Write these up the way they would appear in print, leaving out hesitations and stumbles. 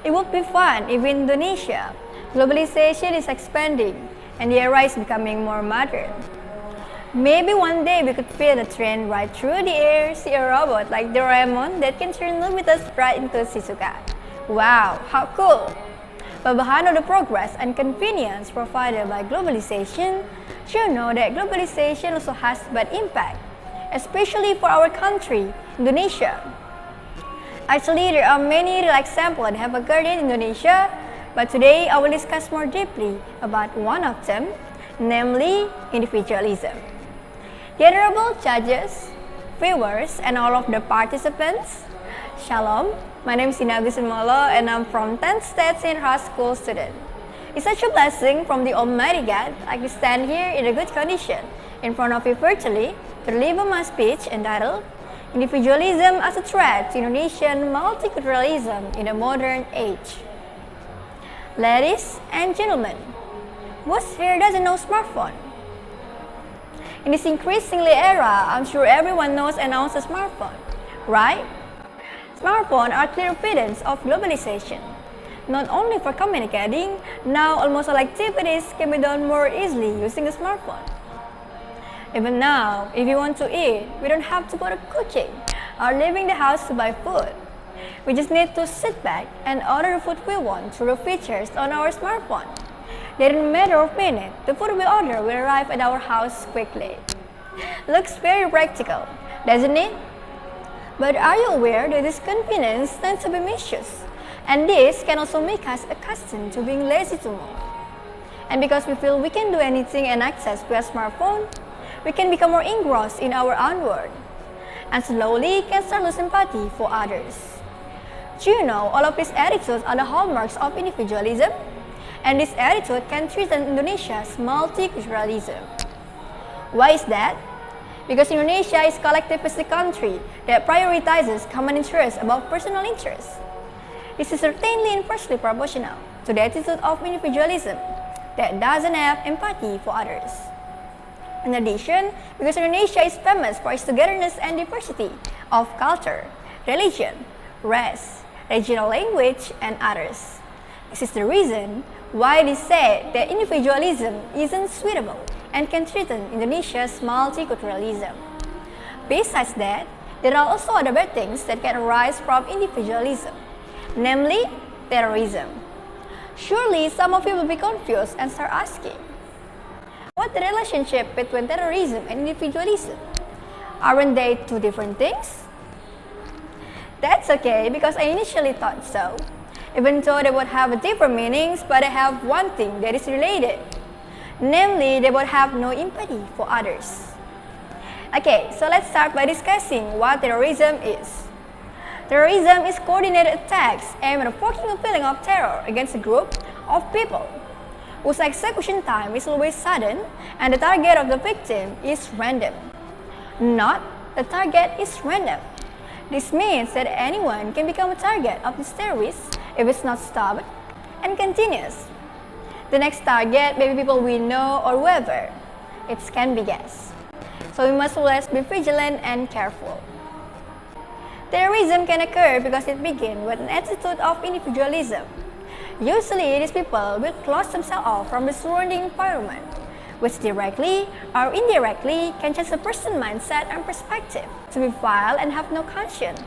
It would be fun if in Indonesia, globalization is expanding and the era is becoming more modern. Maybe one day we could feel the train right through the air, see a robot like Doraemon that can turn Nobita's sprite into Shizuka. Wow, how cool! But behind all the progress and convenience provided by globalization, you know that globalization also has bad impact, especially for our country, Indonesia. Actually, there are many real examples that have occurred in Indonesia, but today I will discuss more deeply about one of them, namely individualism. The honorable judges, viewers, and all of the participants, Shalom, my name is Agustin and I'm from 10th State Senior High School student. It's such a blessing from the Almighty God I can stand here in a good condition in front of you virtually to deliver my speech entitled Individualism as a Threat to Indonesian Multiculturalism in a Modern Age. Ladies and gentlemen, who here doesn't know smartphone? In this increasingly era, I'm sure everyone knows and owns a smartphone, right? Smartphones are clear evidence of globalization. Not only for communicating, now almost all activities can be done more easily using a smartphone. Even now, if you want to eat, we don't have to go to cooking or leaving the house to buy food. We just need to sit back and order the food we want through the features on our smartphone. Then in a matter of minutes, the food we order will arrive at our house quickly. Looks very practical, doesn't it? But are you aware that this convenience tends to be misused? And this can also make us accustomed to being lazy to move. And because we feel we can do anything and access to a smartphone, we can become more engrossed in our own world, and slowly can start losing sympathy for others. Do you know all of these attitudes are the hallmarks of individualism? And this attitude can threaten Indonesia's multiculturalism. Why is that? Because Indonesia is a collectivistic country that prioritizes common interests above personal interests. This is certainly inversely proportional to the attitude of individualism that doesn't have empathy for others. In addition, because Indonesia is famous for its togetherness and diversity of culture, religion, race, regional language, and others. This is the reason why it is said that individualism isn't suitable and can threaten Indonesia's multiculturalism. Besides that, there are also other bad things that can arise from individualism, namely terrorism. Surely some of you will be confused and start asking, what's the relationship between terrorism and individualism? Aren't they two different things? That's okay, because I initially thought so, even though they would have different meanings, but they have one thing that is related. Namely, they would have no empathy for others. Okay, so let's start by discussing what terrorism is. Terrorism is coordinated attacks aimed at provoking a feeling of terror against a group of people, whose execution time is always sudden and the target of the victim is random. Not the target is random. This means that anyone can become a target of this terrorist if it's not stopped and continues. The next target may be people we know or whoever. It can be guessed. So we must always be vigilant and careful. Terrorism can occur because it begins with an attitude of individualism. Usually, these people will close themselves off from the surrounding environment, which directly or indirectly can change a person's mindset and perspective to be vile and have no conscience.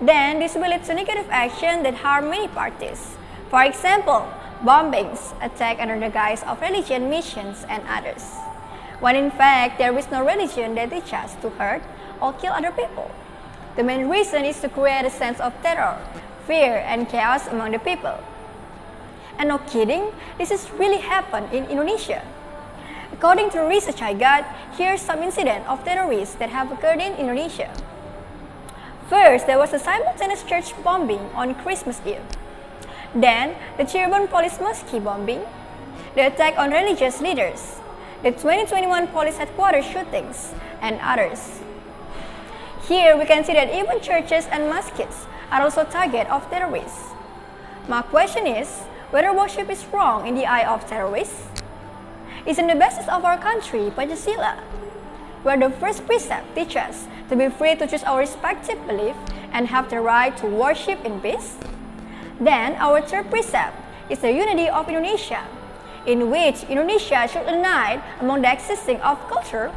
Then, this will lead to negative action that harm many parties. For example, bombings, attack under the guise of religion, missions, and others. When in fact, there is no religion that teaches us to hurt or kill other people. The main reason is to create a sense of terror, fear, and chaos among the people. And no kidding, this has really happened in Indonesia. According to the research I got, here's some incidents of terrorists that have occurred in Indonesia. First, there was a simultaneous church bombing on Christmas Eve. Then, the Cirebon police mosque bombing, the attack on religious leaders, the 2021 police headquarters shootings, and others. Here, we can see that even churches and mosques are also target of terrorists. My question is, whether worship is wrong in the eye of terrorists? Isn't the basis of our country Pancasila, where the first precept teaches us to be free to choose our respective belief and have the right to worship in peace? Then, our third precept is the unity of Indonesia, in which Indonesia should unite among the existing of culture,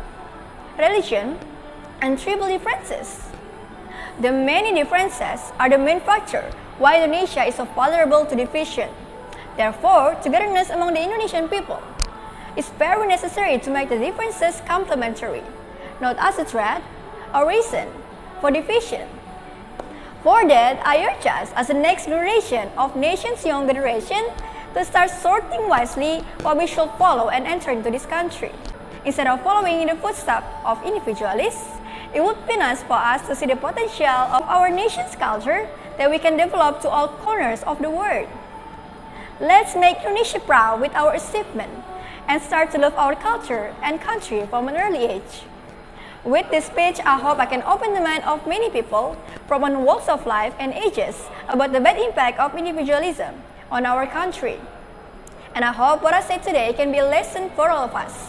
religion, and tribal differences. The many differences are the main factor why Indonesia is so vulnerable to division. Therefore, togetherness among the Indonesian people is very necessary to make the differences complementary, not as a threat or reason for division. For that, I urge us as the next generation of nation's young generation to start sorting wisely what we should follow and enter into this country. Instead of following in the footsteps of individualists, it would be nice for us to see the potential of our nation's culture that we can develop to all corners of the world. Let's make Indonesia proud with our achievement and start to love our culture and country from an early age. With this speech, I hope I can open the mind of many people from all walks of life and ages about the bad impact of individualism on our country. And I hope what I said today can be a lesson for all of us.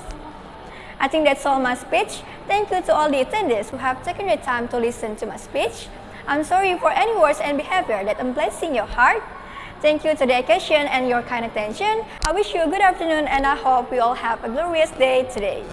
I think that's all my speech. Thank you to all the attendees who have taken the time to listen to my speech. I'm sorry for any words and behavior that unpleasing your heart. Thank you to the occasion and your kind attention. I wish you a good afternoon and I hope we all have a glorious day today.